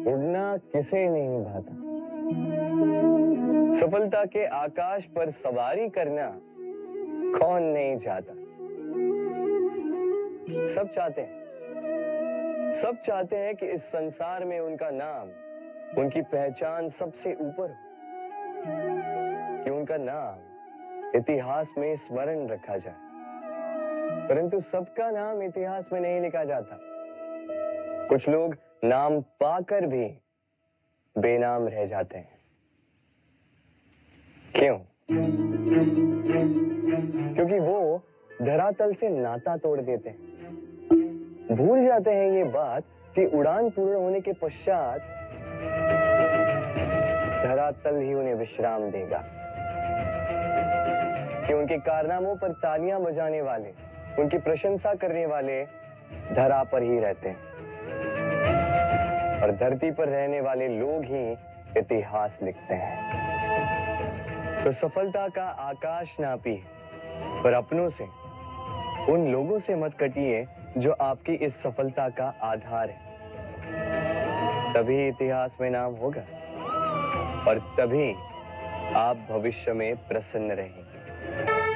उड़ना किसे नहीं भाता, सफलता के आकाश पर सवारी करना कौन नहीं चाहता। सब चाहते हैं कि इस संसार में उनका नाम, उनकी पहचान सबसे ऊपर हो, कि उनका नाम इतिहास में स्मरण रखा जाए। परंतु सबका नाम इतिहास में नहीं लिखा जाता। कुछ लोग नाम पाकर भी बेनाम रह जाते हैं। क्यों? क्योंकि वो धरातल से नाता तोड़ देते हैं। भूल जाते हैं ये बात कि उड़ान पूर्ण होने के पश्चात धरातल ही उन्हें विश्राम देगा, कि उनके कारनामों पर तालियां बजाने वाले, उनकी प्रशंसा करने वाले धरा पर ही रहते हैं और धरती पर रहने वाले लोग ही इतिहास लिखते हैं। तो सफलता का आकाश नापी, पर अपनों से, उन लोगों से मत कटिए जो आपकी इस सफलता का आधार है। तभी इतिहास में नाम होगा और तभी आप भविष्य में प्रसन्न रहेंगे।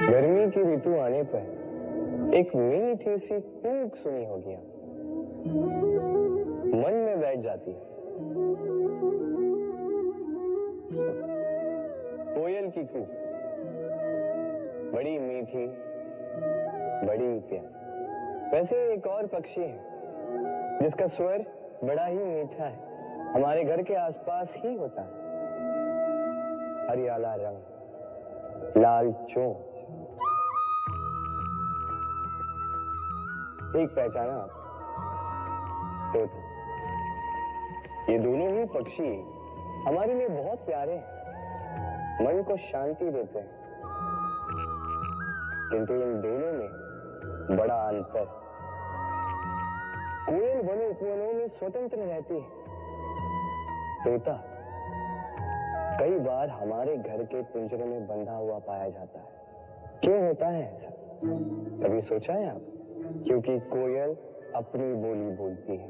गर्मी की ऋतु आने पर एक मीठी सी कूक सुनी होगी, मन में बैठ जाती है। कोयल की कूक, बड़ी मीठी, बड़ी प्यारी। वैसे एक और पक्षी है जिसका स्वर बड़ा ही मीठा है, हमारे घर के आसपास ही होता है। हरियाला रंग, लाल चोंच। एक पहचाना आप? तोता। ये दोनों ही पक्षी हमारे लिए बहुत प्यारे हैं, मन को शांति देते हैं। किंतु इन दोनों में बड़ा अंतर। कोयल वनों उपवनों में स्वतंत्र रहती है, तोता कई बार हमारे घर के पिंजरे में बंधा हुआ पाया जाता है। क्यों होता है ऐसा? कभी सोचा है आप? क्योंकि कोयल अपनी बोली बोलती है,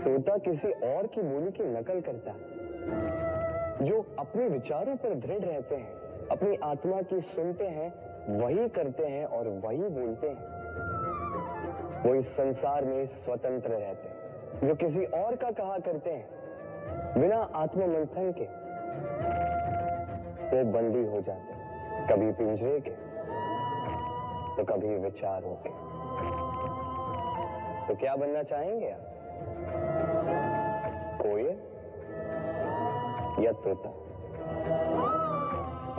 तोता किसी और की बोली की नकल करता है। जो अपने विचारों पर दृढ़ रहते हैं, अपनी आत्मा की सुनते हैं, वही करते हैं और वही बोलते हैं। वो इस संसार में स्वतंत्र रहते हैं। जो किसी और का कहा करते हैं बिना आत्ममंथन के, वो बंदी हो जाते हैं, कभी पिंजरे के तो कभी विचारों के। तो क्या बनना चाहेंगे आप? कोयल या तोता?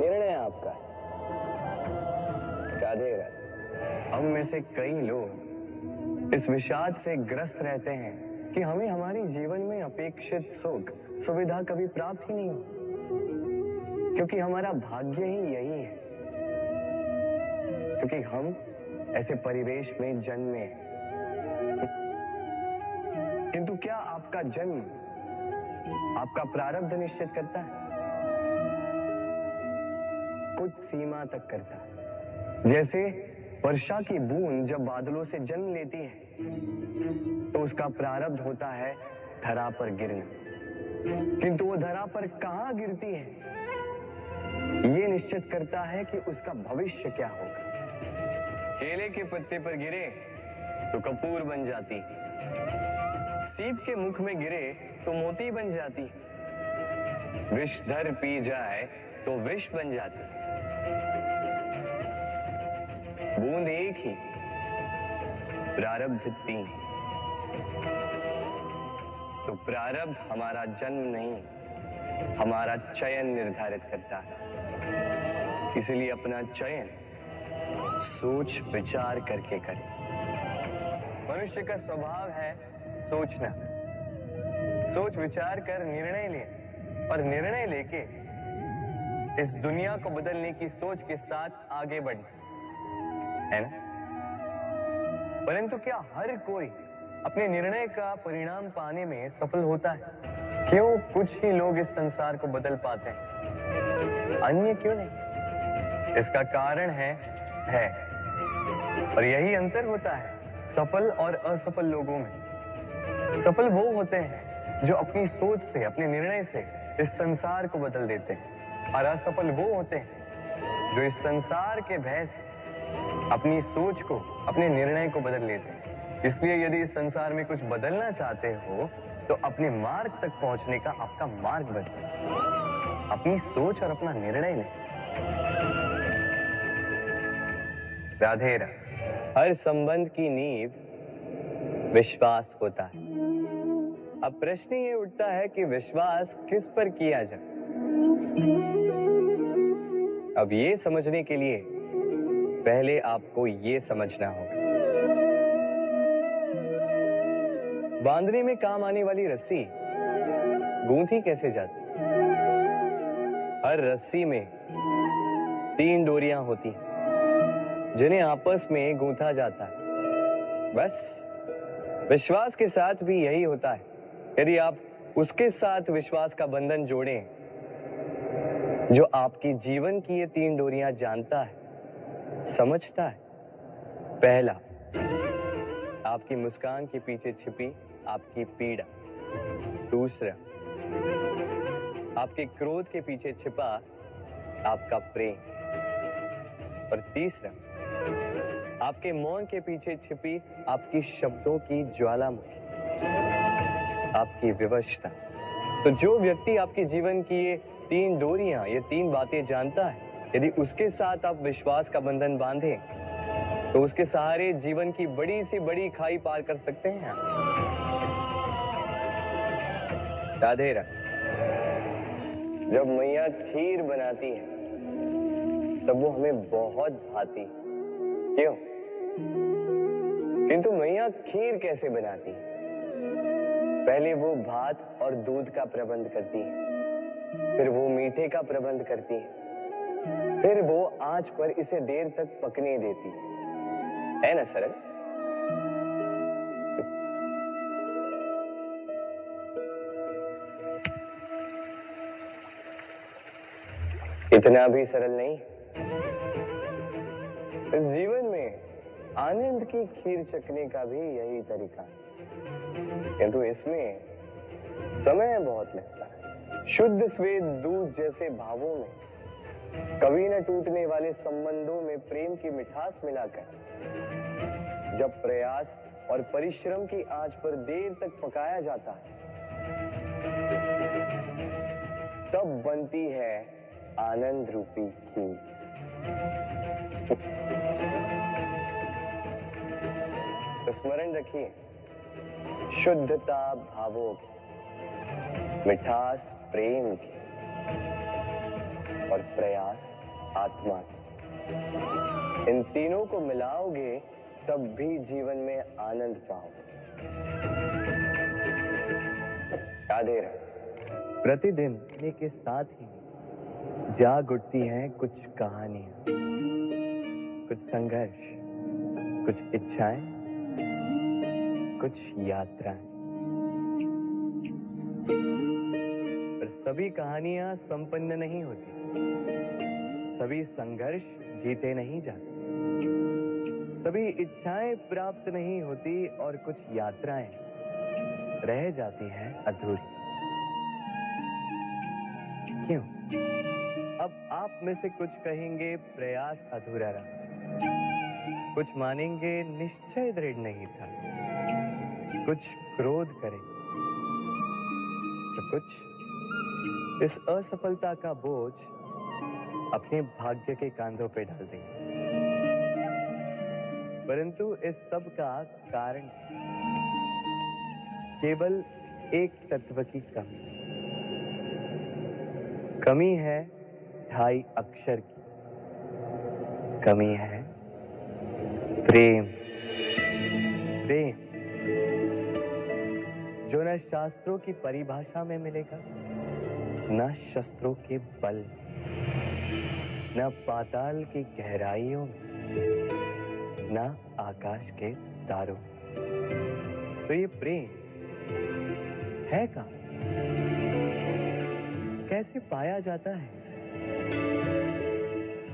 निर्णय आपका है। राधे राधे। हम में से कई लोग इस विषाद से ग्रस्त रहते हैं कि हमें हमारे जीवन में अपेक्षित सुख सुविधा कभी प्राप्त ही नहीं हो, क्योंकि हमारा भाग्य ही यही है, क्योंकि हम ऐसे परिवेश में जन्मे हैं। किंतु क्या आपका जन्म आपका प्रारब्ध निश्चित करता है? कुछ सीमा तक करता है। जैसे वर्षा की बूंद जब बादलों से जन्म लेती है तो उसका प्रारब्ध होता है धरा पर गिरना, किंतु वो धरा पर कहां गिरती है ये निश्चित करता है कि उसका भविष्य क्या होगा। केले के पत्ते पर गिरे तो कपूर बन जाती, सीप के मुख में गिरे तो मोती बन जाती, विषधर पी जाए तो विष बन जाती। बूंद एक ही, प्रारब्ध तीन। तो प्रारब्ध हमारा जन्म नहीं, हमारा चयन निर्धारित करता है। इसलिए अपना चयन सोच विचार करके करें। मनुष्य का स्वभाव है सोचना, सोच विचार कर निर्णय ले और निर्णय लेके इस दुनिया को बदलने की सोच के साथ आगे बढ़े, है ना? परंतु क्या हर कोई अपने निर्णय का परिणाम पाने में सफल होता है? क्यों कुछ ही लोग इस संसार को बदल पाते हैं, अन्य क्यों नहीं? इसका कारण है भय, और यही अंतर होता है सफल और असफल लोगों में। सफल वो होते हैं जो अपनी सोच से, अपने निर्णय से इस संसार को बदल देते हैं, और असफल वो होते हैं जो इस संसार के भय से अपनी सोच को, अपने निर्णय को बदल लेते हैं। इसलिए यदि इस संसार में कुछ बदलना चाहते हो तो अपने मार्ग तक पहुंचने का आपका मार्ग बदलो, अपनी सोच और अपना निर्णय लें। राधे राधे। हर संबंध की नींव विश्वास होता है। अब प्रश्न ये उठता है कि विश्वास किस पर किया जाए। अब ये समझने के लिए पहले आपको ये समझना होगा, बांधने में काम आने वाली रस्सी गूंथी कैसे जाती। हर रस्सी में 3 डोरियां होती हैं जिन्हें आपस में गूंथा जाता है। बस विश्वास के साथ भी यही होता है। यदि आप उसके साथ विश्वास का बंधन जोड़ें जो आपकी जीवन की ये 3 डोरियां जानता है, समझता है। पहला, आपकी मुस्कान के पीछे छिपी आपकी पीड़ा। दूसरा, आपके क्रोध के पीछे छिपा आपका प्रेम। और तीसरा, आपके मौन के पीछे छिपी आपकी शब्दों की ज्वालामुखी, आपकी विवशता। तो जो व्यक्ति आपके जीवन की ये 3 डोरियां, ये 3 बातें जानता है, यदि उसके साथ आप विश्वास का बंधन बांधें तो उसके सहारे जीवन की बड़ी से बड़ी खाई पार कर सकते हैं। राधे राधे। जब मैया खीर बनाती है तब वो हमें बहुत भाती। क्यों? किंतु मैया खीर कैसे बनाती है? पहले वो भात और दूध का प्रबंध करती है, फिर वो मीठे का प्रबंध करती है, फिर वो आंच पर इसे देर तक पकने देती है ना सरल? इतना भी सरल नहीं। इस जीवन में आनंद की खीर चखने का भी यही तरीका है, किंतु इसमें समय बहुत लगता है। शुद्ध श्वेत दूध जैसे भावों में, कभी न टूटने वाले संबंधों में प्रेम की मिठास मिलाकर जब प्रयास और परिश्रम की आंच पर देर तक पकाया जाता है तब बनती है आनंद रूपी खीर। तो स्मरण रखिए, शुद्धता भावों की, मिठास प्रेम की और प्रयास आत्मा की, इन तीनों को मिलाओगे तब भी जीवन में आनंद पाओगे। राधे राधे। प्रतिदिन के साथ ही जाग उठती हैं कुछ कहानियां, कुछ संघर्ष, कुछ इच्छाएं, कुछ यात्राएं। पर सभी कहानियां संपन्न नहीं होती, सभी संघर्ष जीते नहीं जाते, सभी इच्छाएं प्राप्त नहीं होती और कुछ यात्राएं रह जाती हैं अधूरी। क्यों? अब आप में से कुछ कहेंगे प्रयास अधूरा रहा, कुछ मानेंगे निश्चय दृढ़ नहीं था, कुछ क्रोध करें, तो कुछ इस असफलता का बोझ अपने भाग्य के कांधों पे डाल देंगे। परंतु इस सब का कारण केवल एक तत्व की कमी है 2.5 अक्षर की। कमी है प्रेम। प्रेम जो न शास्त्रों की परिभाषा में मिलेगा, न शस्त्रों के बल, न पाताल की गहराइयों में, न आकाश के तारों। तो ये प्रेम है कहाँ? कैसे पाया जाता है?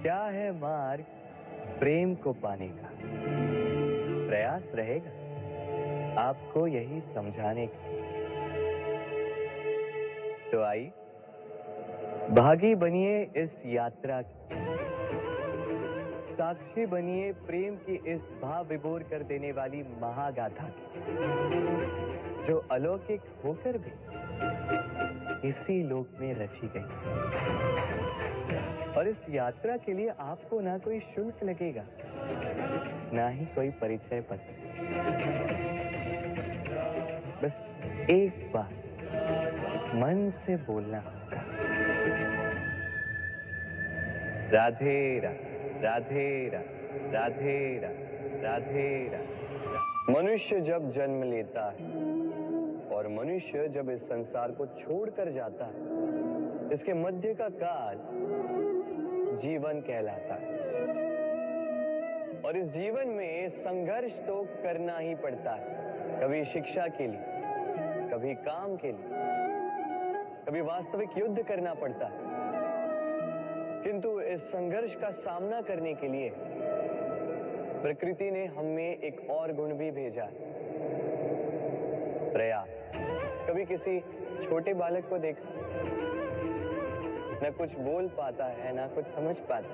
क्या है मार्ग प्रेम को पाने का? प्रयास रहेगा आपको यही समझाने का। तो आई, भागी बनिए इस यात्रा की, साक्षी बनिए प्रेम की इस भाव विभोर कर देने वाली महागाथा की, जो अलौकिक होकर भी इसी लोक में रची गई। और इस यात्रा के लिए आपको ना कोई शुल्क लगेगा, ना ही कोई परिचय पत्र। बस एक बार मन से बोलना होगा, राधे राधे राधे राधे राधे। मनुष्य जब जन्म लेता है और मनुष्य जब इस संसार को छोड़कर जाता है, इसके मध्य का काल जीवन कहलाता है। और इस जीवन में संघर्ष तो करना ही पड़ता है, कभी शिक्षा के लिए, कभी काम के लिए, कभी वास्तविक युद्ध करना पड़ता है। किंतु इस संघर्ष का सामना करने के लिए प्रकृति ने हमें एक और गुण भी भेजा, प्रयास। कभी किसी छोटे बालक को देखा, न कुछ बोल पाता है, ना कुछ समझ पाता,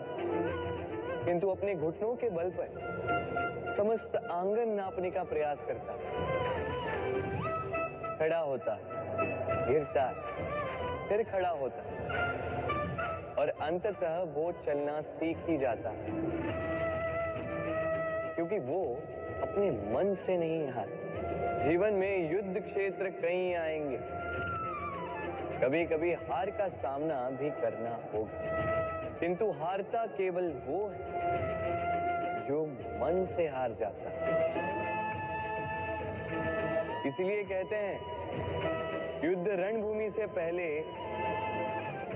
किंतु अपने घुटनों के बल पर समस्त आंगन नापने का प्रयास करता, खड़ा होता, गिरता, फिर खड़ा होता, और अंततः वो चलना सीख ही जाता, क्योंकि वो अपने मन से नहीं हारता। जीवन में युद्ध क्षेत्र कई आएंगे, कभी कभी हार का सामना भी करना होगा, किंतु हारता केवल वो है जो मन से हार जाता है। इसलिए कहते हैं, युद्ध रणभूमि से पहले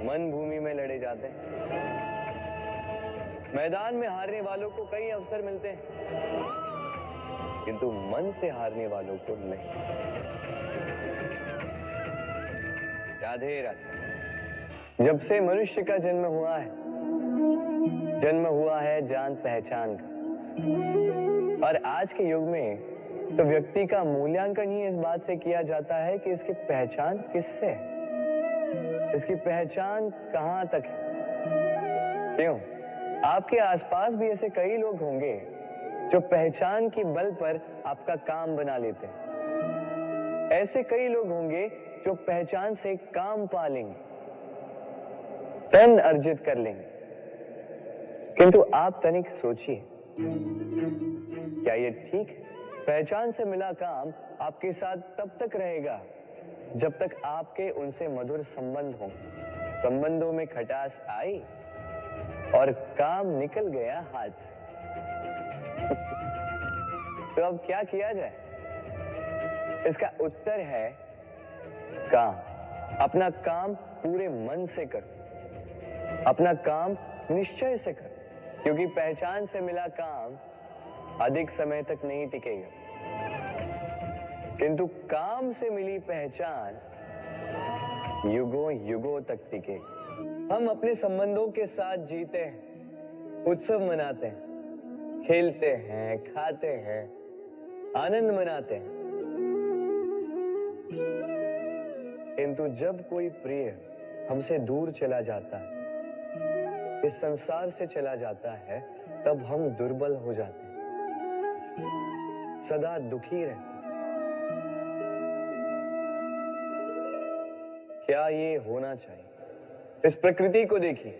मन भूमि में लड़े जाते हैं। मैदान में हारने वालों को कई अवसर मिलते हैं, किंतु मन से हारने वालों को नहीं। राधे राधे। जब से मनुष्य का जन्म हुआ है जान पहचान का। और आज के युग में तो व्यक्ति का मूल्यांकन ही इस बात से किया जाता है कि इसकी पहचान किससे है, इसकी पहचान कहां तक है। क्यों? आपके आसपास भी ऐसे कई लोग होंगे जो पहचान की बल पर आपका काम बना लेते हैं। ऐसे कई लोग होंगे जो पहचान से काम पा लेंगे, धन अर्जित कर लेंगे। किंतु आप तनिक सोचिए, क्या ये ठीक है? पहचान से मिला काम आपके साथ तब तक रहेगा जब तक आपके उनसे मधुर संबंध हों। संबंधों में खटास आई और काम निकल गया हाथ से। तो अब क्या किया जाए? इसका उत्तर है काम। अपना काम पूरे मन से करो, अपना काम निश्चय से करो, क्योंकि पहचान से मिला काम अधिक समय तक नहीं टिकेगा, किंतु काम से मिली पहचान युगों युगों तक टिकेगी। हम अपने संबंधों के साथ जीते हैं, उत्सव मनाते हैं, खेलते हैं, खाते हैं, आनंद मनाते हैं, किंतु जब कोई प्रिय हमसे दूर चला जाता है, इस संसार से चला जाता है, तब हम दुर्बल हो जाते हैं, सदा दुखी रहते हैं। क्या ये होना चाहिए? इस प्रकृति को देखिए,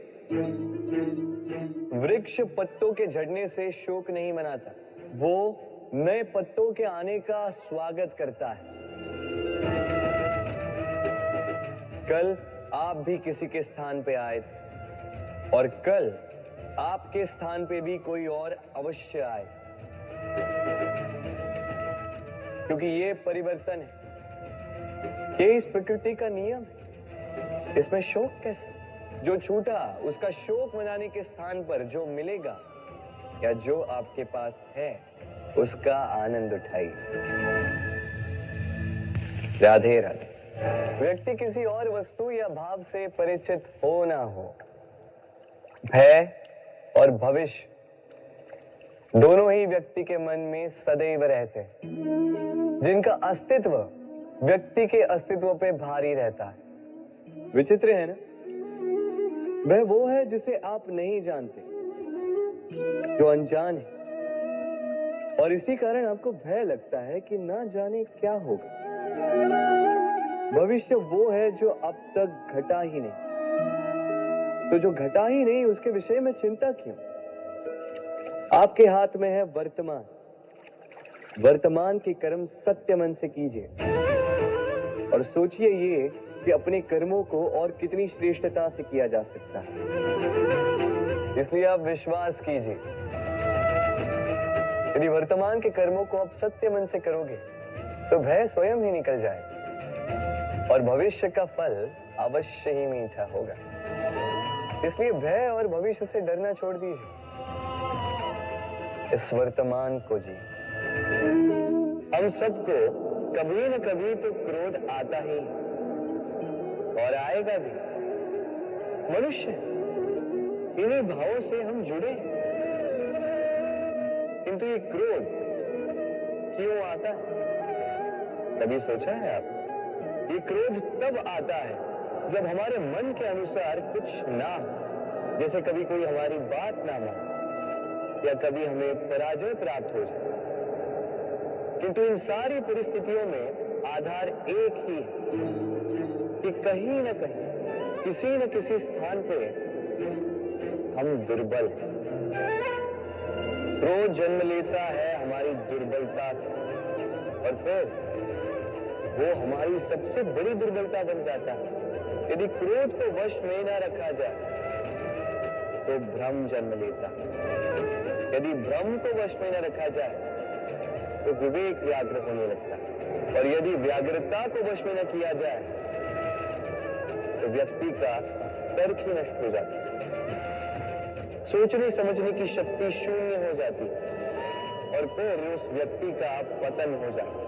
वृक्ष पत्तों के झड़ने से शोक नहीं मनाता, वो नए पत्तों के आने का स्वागत करता है। कल आप भी किसी के स्थान पे आए थे और कल आपके स्थान पे भी कोई और अवश्य आए, क्योंकि ये परिवर्तन है, ये इस प्रकृति का नियम है। इसमें शोक कैसे? जो छूटा उसका शोक मनाने के स्थान पर जो मिलेगा या जो आपके पास है उसका आनंद उठाइए। राधे राधे। व्यक्ति किसी और वस्तु या भाव से परिचित हो ना हो, भय और भविष्य दोनों ही व्यक्ति के मन में सदैव रहते हैं, जिनका अस्तित्व व्यक्ति के अस्तित्व पे भारी रहता है। विचित्र है ना? वह वो है जिसे आप नहीं जानते, जो अनजान है, और इसी कारण आपको भय लगता है कि ना जाने क्या होगा। भविष्य वो है जो अब तक घटा ही नहीं, तो जो घटा ही नहीं उसके विषय में चिंता क्यों? आपके हाथ में है वर्तमान। वर्तमान के कर्म सत्य मन से कीजिए और सोचिए ये कि अपने कर्मों को और कितनी श्रेष्ठता से किया जा सकता है। इसलिए आप विश्वास कीजिए, यदि वर्तमान के कर्मों को आप सत्य मन से करोगे तो भय स्वयं ही निकल जाए और भविष्य का फल अवश्य ही मीठा होगा। इसलिए भय और भविष्य से डरना छोड़ दीजिए, इस वर्तमान को जी। हम सबको कभी न कभी तो क्रोध आता ही और आएगा भी। मनुष्य इन्हीं भावों से हम जुड़े हैं। किंतु ये क्रोध क्यों आता है? कभी सोचा है आप? ये क्रोध तब आता है जब हमारे मन के अनुसार कुछ ना हो, जैसे कभी कोई हमारी बात ना माने या कभी हमें पराजय प्राप्त हो जाए। किंतु इन सारी परिस्थितियों में आधार एक ही है कि कहीं न कहीं, किसी न किसी स्थान पे हम दुर्बल हैं। क्रोध जन्म लेता है हमारी दुर्बलता से और फिर वो हमारी सबसे बड़ी दुर्बलता बन जाता है। यदि क्रोध को वश में न रखा जाए तो भ्रम जन्म लेता है। यदि भ्रम को वश में न रखा जाए तो विवेक व्याग्र होने लगता है और यदि व्याग्रता को वश में न किया जाए तो व्यक्ति का तर्क ही नष्ट हो जाता है। सोचने समझने की शक्ति शून्य हो जाती है और फिर उस व्यक्ति का पतन हो जाता है।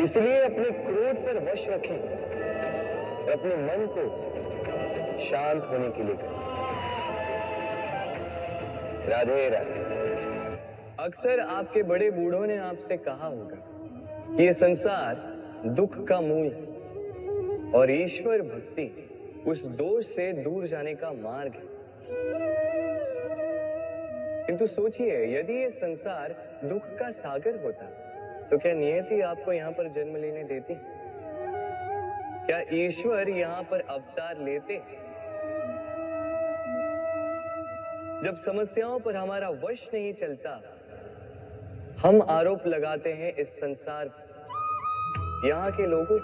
इसलिए अपने क्रोध पर वश रखें और अपने मन को शांत होने के लिए करें। राधे राधे। अक्सर आपके बड़े बूढ़ों ने आपसे कहा होगा कि ये संसार दुख का मूल है और ईश्वर भक्ति उस दोष से दूर जाने का मार्ग है। किंतु सोचिए, यदि ये संसार दुख का सागर होता तो क्या नियति आपको यहाँ पर जन्म लेने देती? क्या ईश्वर यहाँ पर अवतार लेते? जब समस्याओं पर हमारा वश नहीं चलता, हम आरोप लगाते हैं इस संसार पर। यहाँ के लोगों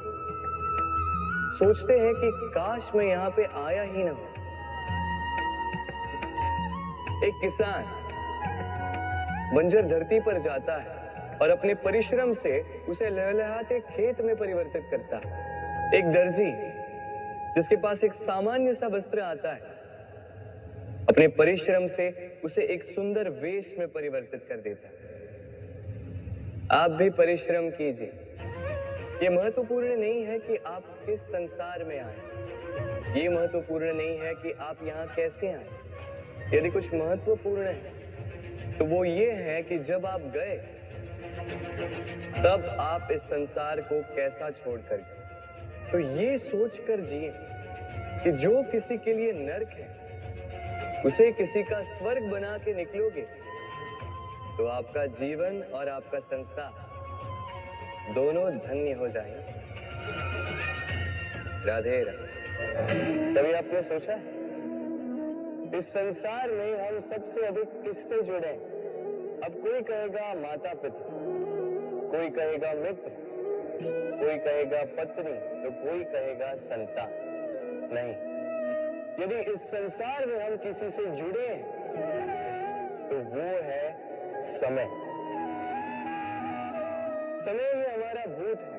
सोचते हैं कि काश मैं यहाँ पे आया ही ना। एक किसान बंजर धरती पर जाता है और अपने परिश्रम से उसे लहलहाते खेत में परिवर्तित करता है। एक दर्जी जिसके पास एक सामान्य सा वस्त्र आता है, अपने परिश्रम से उसे एक सुंदर वेश में परिवर्तित कर देता है। आप भी परिश्रम कीजिए। ये महत्वपूर्ण नहीं है कि आप किस संसार में आए, ये महत्वपूर्ण नहीं है कि आप यहाँ कैसे आए। यदि कुछ महत्वपूर्ण है तो वो ये है कि जब आप गए तब आप इस संसार को कैसा छोड़कर गए। तो ये सोचकर जिए कि जो किसी के लिए नरक है उसे किसी का स्वर्ग बना के निकलोगे तो आपका जीवन और आपका संसार दोनों धन्य हो जाएंगे। राधे राधे। कभी आपने सोचा है इस संसार में हम सबसे अधिक किससे जुड़े? अब कोई कहेगा माता पिता, कोई कहेगा मित्र, कोई कहेगा पत्नी, तो कोई कहेगा संतान। नहीं, यदि इस संसार में हम किसी से जुड़े तो वो है समय। समय ही हमारा भूत है,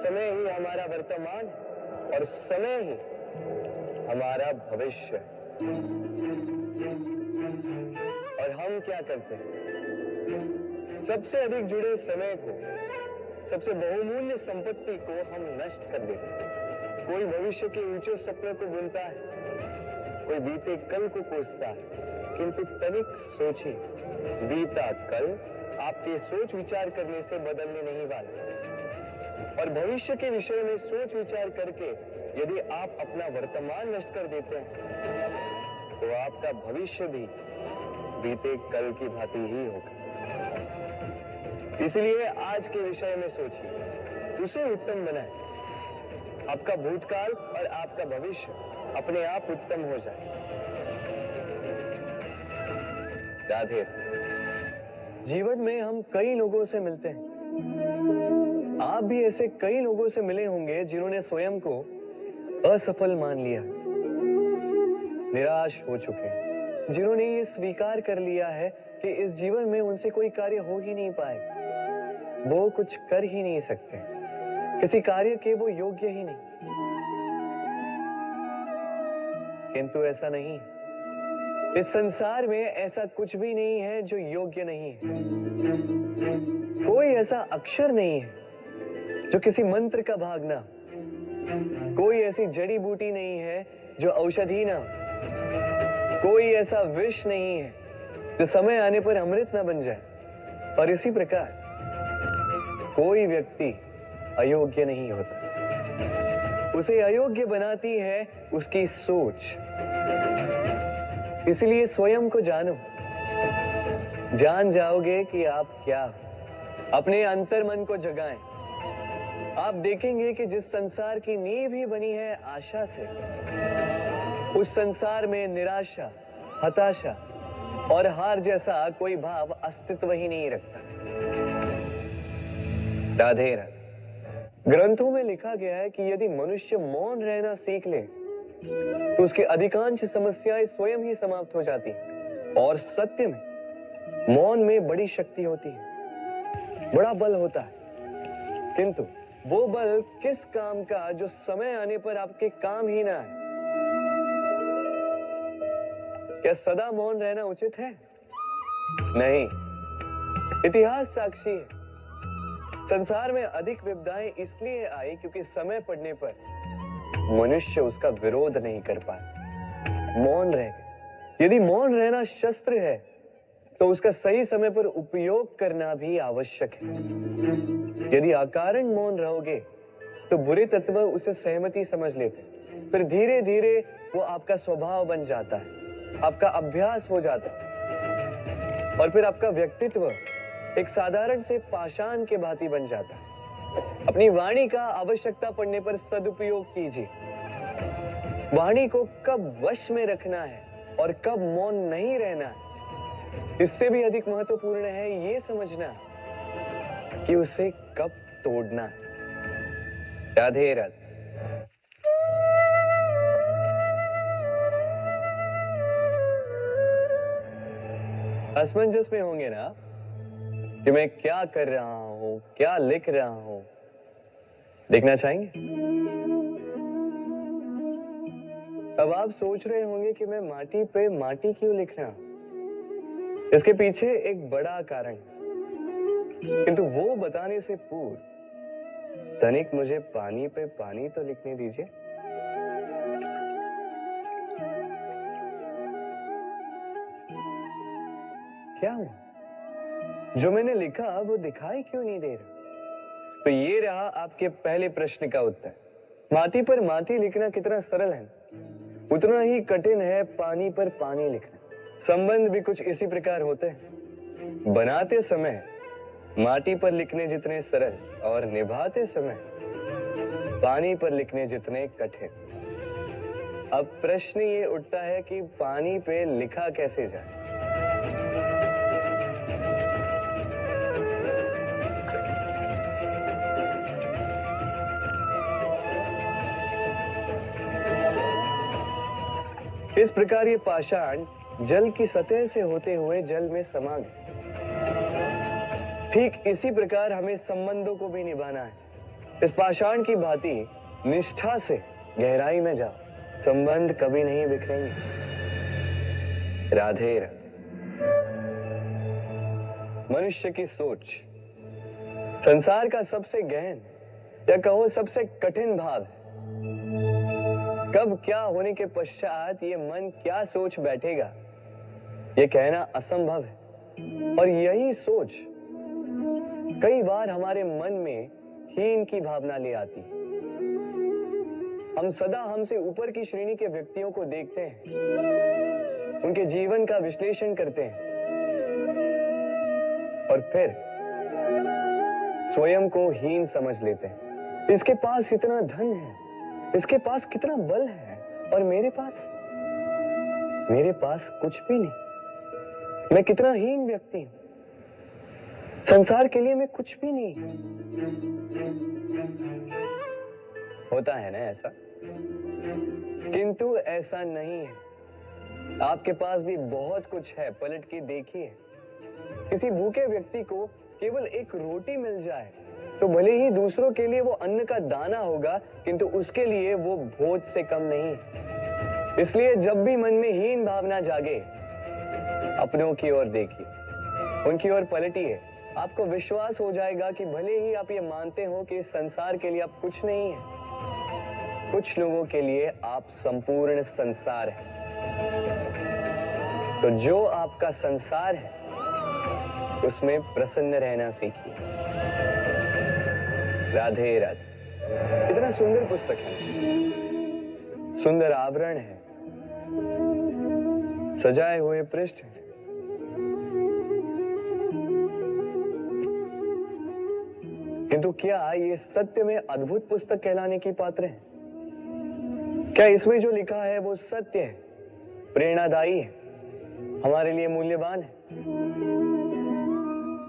समय ही हमारा वर्तमान है और समय ही हमारा भविष्य है। और हम क्या करते हैं? सबसे अधिक जुड़े समय को, सबसे बहुमूल्य संपत्ति को हम नष्ट कर देते हैं। कोई भविष्य के ऊंचे सपने को बुनता है, कोई बीते कल को कोसता है, किंतु तनिक सोचिए, बीता कल आपके सोच विचार करने से बदलने नहीं वाला और भविष्य के विषय में सोच विचार करके यदि आप अपना वर्तमान नष्ट कर देते हैं तो आपका भविष्य भी बीते कल की भांति ही होगा। इसलिए आज के विषय में सोचिए, उसे उत्तम बनाए। आपका भूतकाल और आपका भविष्य अपने आप उत्तम हो जाए। राधे। जीवन में हम कई लोगों से मिलते हैं। आप भी ऐसे कई लोगों से मिले होंगे जिन्होंने स्वयं को असफल मान लिया, निराश हो चुके हैं, जिन्होंने ये स्वीकार कर लिया है कि इस जीवन में उनसे कोई कार्य हो ही नहीं पाएगा, वो कुछ कर ही नहीं सकते, किसी कार्य के वो योग्य ही नहीं। किंतु ऐसा नहीं, इस संसार में ऐसा कुछ भी नहीं है जो योग्य नहीं है। कोई ऐसा अक्षर नहीं है जो किसी मंत्र का भाग ना, कोई ऐसी जड़ी बूटी नहीं है जो औषधि ना, कोई ऐसा विष नहीं है जो समय आने पर अमृत ना बन जाए। और इसी प्रकार कोई व्यक्ति अयोग्य नहीं होता, उसे अयोग्य बनाती है उसकी सोच। इसलिए स्वयं को जानो, जान जाओगे कि आप क्या, अपने अंतर मन को जगाएं। आप देखेंगे कि जिस संसार की नींव ही बनी है आशा से, उस संसार में निराशा, हताशा और हार जैसा कोई भाव अस्तित्व ही नहीं रखता। राधे राधे। ग्रंथों में लिखा गया है कि यदि मनुष्य मौन रहना सीख ले तो उसकी अधिकांश समस्याएं स्वयं ही समाप्त हो जाती हैं। और सत्य में मौन में बड़ी शक्ति होती है, बड़ा बल होता है, किंतु वो बल किस काम का जो समय आने पर आपके काम ही ना है। क्या सदा मौन रहना उचित है? नहीं। इतिहास साक्षी है, संसार में अधिक विपदाएं इसलिए आई क्योंकि समय पड़ने पर मनुष्य उसका विरोध नहीं कर पाए, मौन रह गए। यदि मौन रहना शस्त्र है तो उसका सही समय पर उपयोग करना भी आवश्यक है। यदि अकारण मौन रहोगे तो बुरे तत्व उसे सहमति समझ लेते, फिर धीरे धीरे वो आपका स्वभाव बन जाता है, आपका अभ्यास हो जाता है, और फिर आपका व्यक्तित्व एक साधारण से पाषाण के भांति बन जाता है। अपनी वाणी का आवश्यकता पड़ने पर सदुपयोग कीजिए। वाणी को कब वश में रखना है और कब मौन नहीं रहना है, इससे भी अधिक महत्वपूर्ण है ये समझना कि उसे कब तोड़ना है। राधे राधे। असमंजस में होंगे ना कि मैं क्या कर रहा हूं, क्या लिख रहा हूं, देखना चाहेंगे? अब आप सोच रहे होंगे कि मैं माटी पे माटी क्यों लिख रहा हूं। इसके पीछे एक बड़ा कारण, किंतु वो बताने से पूर्व तनिक मुझे पानी पे पानी तो लिखने दीजिए। क्या हुआ? जो मैंने लिखा वो दिखाई क्यों नहीं दे रहा? तो ये रहा आपके पहले प्रश्न का उत्तर। माटी पर माटी लिखना कितना सरल है, उतना ही कठिन है पानी पर पानी लिखना। संबंध भी कुछ इसी प्रकार होते हैं। बनाते समय माटी पर लिखने जितने सरल और निभाते समय पानी पर लिखने जितने कठिन। अब प्रश्न ये उठता है कि पानी पे लिखा कैसे जाए। इस प्रकार ये पाषाण जल की सतह से होते हुए जल में समा गए। ठीक इसी प्रकार हमें संबंधों को भी निभाना है। इस पाषाण की भांति निष्ठा से गहराई में जाओ, संबंध कभी नहीं बिखरेंगे। राधे राधे। मनुष्य की सोच संसार का सबसे गहन या कहो सबसे कठिन भाव है। कब क्या होने के पश्चात ये मन क्या सोच बैठेगा, ये कहना असंभव है। और यही सोच कई बार हमारे मन में हीन की भावना ले आती है। हम सदा हमसे ऊपर की श्रेणी के व्यक्तियों को देखते हैं, उनके जीवन का विश्लेषण करते हैं और फिर स्वयं को हीन समझ लेते हैं। इसके पास इतना धन है, इसके पास कितना बल है, और मेरे पास कुछ भी नहीं। मैं कितना हीन व्यक्ति हूं, संसार के लिए मैं कुछ भी नहीं। होता है ना ऐसा? किंतु ऐसा नहीं है। आपके पास भी बहुत कुछ है, पलट के देखिए। किसी भूखे व्यक्ति को केवल एक रोटी मिल जाए तो भले ही दूसरों के लिए वो अन्न का दाना होगा, किंतु उसके लिए वो भोज से कम नहीं। इसलिए जब भी मन में हीन भावना जागे, अपनों की ओर देखिए, उनकी ओर पलटिए। आपको विश्वास हो जाएगा कि भले ही आप ये मानते हो कि इस संसार के लिए आप कुछ नहीं है, कुछ लोगों के लिए आप संपूर्ण संसार है। तो जो आपका संसार है उसमें प्रसन्न रहना सीखिए। राधे राधे। कितना सुंदर पुस्तक है, सुंदर आवरण है, सजाए हुए पृष्ठ है। किंतु क्या ये सत्य में अद्भुत पुस्तक कहलाने की पात्र है? क्या इसमें जो लिखा है वो सत्य है, प्रेरणादायी है, हमारे लिए मूल्यवान है?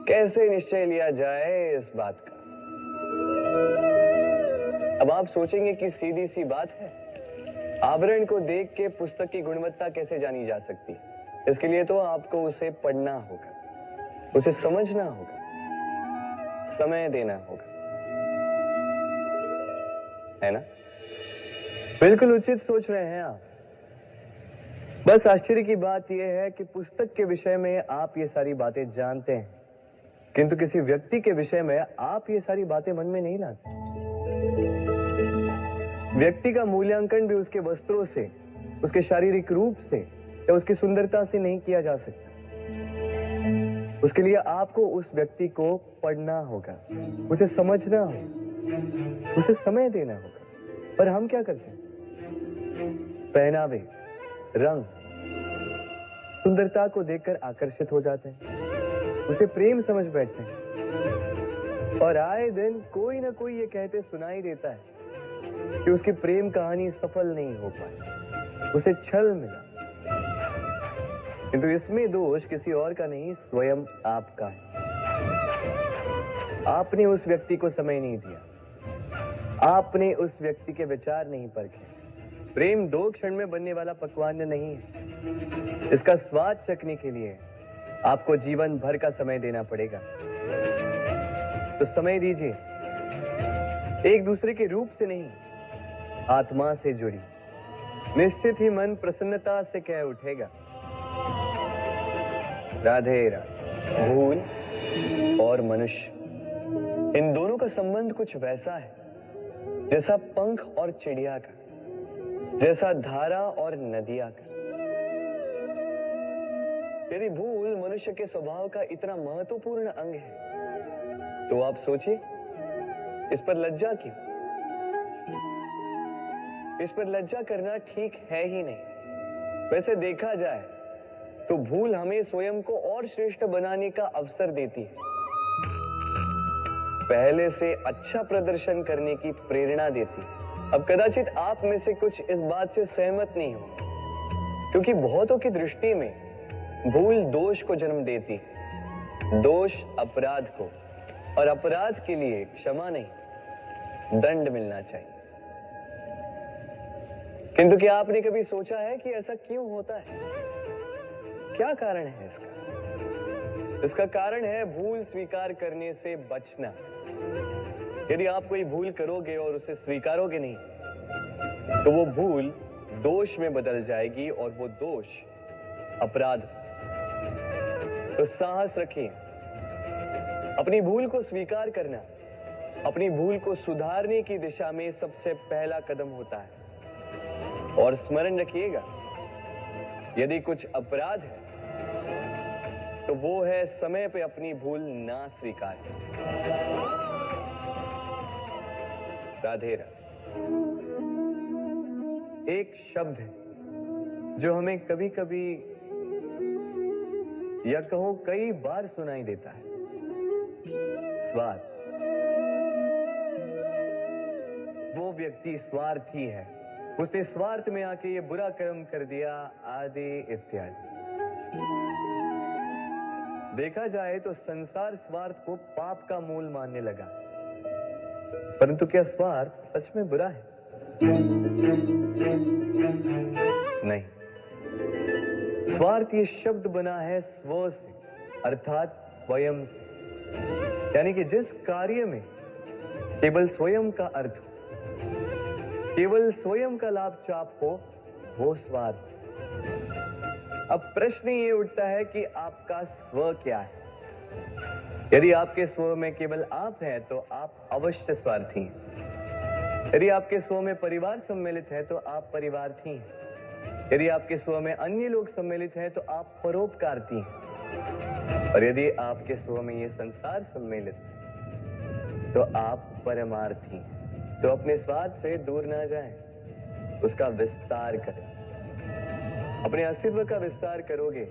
कैसे निश्चय लिया जाए इस बात का? अब आप सोचेंगे कि सीधी सी बात है, आवरण को देख के पुस्तक की गुणवत्ता कैसे जानी जा सकती है? इसके लिए तो आपको उसे पढ़ना होगा, उसे समझना होगा, समय देना होगा, है ना? बिल्कुल उचित सोच रहे हैं आप। बस आश्चर्य की बात यह है कि पुस्तक के विषय में आप ये सारी बातें जानते हैं, किंतु किसी व्यक्ति के विषय में आप ये सारी बातें मन में नहीं लाते। व्यक्ति का मूल्यांकन भी उसके वस्त्रों से, उसके शारीरिक रूप से या उसकी सुंदरता से नहीं किया जा सकता। उसके लिए आपको उस व्यक्ति को पढ़ना होगा, उसे समझना होगा, उसे समय देना होगा। पर हम क्या करते हैं? पहनावे, रंग, सुंदरता को देखकर आकर्षित हो जाते हैं, उसे प्रेम समझ बैठते हैं और आए दिन कोई ना कोई ये कहते सुनाई देता है कि उसकी प्रेम कहानी सफल नहीं हो पाई, उसे छल मिला। किंतु इसमें दोष किसी और का नहीं, स्वयं आपका है। आपने उस व्यक्ति को समय नहीं दिया, आपने उस व्यक्ति के विचार नहीं परखे। प्रेम 2 क्षण में बनने वाला पकवान नहीं है। इसका स्वाद चखने के लिए आपको जीवन भर का समय देना पड़ेगा। तो समय दीजिए, एक दूसरे के रूप से नहीं, आत्मा से जुड़ी। निश्चित ही मन प्रसन्नता से कह उठेगा, राधे राधे। भूल और मनुष्य, इन दोनों का संबंध कुछ वैसा है जैसा पंख और चिड़िया का, जैसा धारा और नदिया का। यदि भूल मनुष्य के स्वभाव का इतना महत्वपूर्ण अंग है तो आप सोचिए, इस पर लज्जा क्यों? इस पर लज्जा करना ठीक है ही नहीं। वैसे देखा जाए तो भूल हमें स्वयं को और श्रेष्ठ बनाने का अवसर देती है, पहले से अच्छा प्रदर्शन करने की प्रेरणा देती है। अब कदाचित आप में से कुछ इस बात से सहमत नहीं हो, क्योंकि बहुतों की दृष्टि में भूल दोष को जन्म देती है, दोष अपराध को, और अपराध के लिए क्षमा नहीं, दंड मिलना चाहिए। किंतु क्या आपने कभी सोचा है कि ऐसा क्यों होता है? क्या कारण है इसका? इसका कारण है भूल स्वीकार करने से बचना। यदि आप कोई भूल करोगे और उसे स्वीकारोगे नहीं, तो वो भूल दोष में बदल जाएगी और वो दोष अपराध। तो साहस रखिए, अपनी भूल को स्वीकार करना अपनी भूल को सुधारने की दिशा में सबसे पहला कदम होता है। और स्मरण रखिएगा, यदि कुछ अपराध है तो वो है समय पे अपनी भूल ना स्वीकार। राधे राधे। एक शब्द है जो हमें कभी कभी या कहो कई बार सुनाई देता है, स्वार्थ। वो व्यक्ति स्वार्थी है, उसने स्वार्थ में आके ये बुरा कर्म कर दिया, आदि इत्यादि। देखा जाए तो संसार स्वार्थ को पाप का मूल मानने लगा, परंतु क्या स्वार्थ सच में बुरा है? नहीं। स्वार्थ ये शब्द बना है स्व से, अर्थात स्वयं से। यानी कि जिस कार्य में केवल स्वयं का अर्थ हो, केवल स्वयं का लाभ चाप हो, वो स्वार्थ। अब प्रश्न ये उठता है कि आपका स्व क्या है? यदि आपके स्व में केवल आप हैं तो आप अवश्य स्वार्थी हैं। यदि आपके स्व में परिवार सम्मिलित है तो आप परिवार्थी हैं। यदि आपके स्व में अन्य लोग सम्मिलित हैं तो आप परोपकारती हैं। और यदि आपके स्व में ये संसार सम्मिलित है तो आप परमार्थी हैं। तो अपने स्वार्थ से दूर ना जाएं, उसका विस्तार करें। अपने अस्तित्व का विस्तार करोगे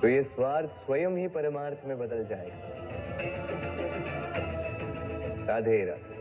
तो ये स्वार्थ स्वयं ही परमार्थ में बदल जाएगा। राधे राधे।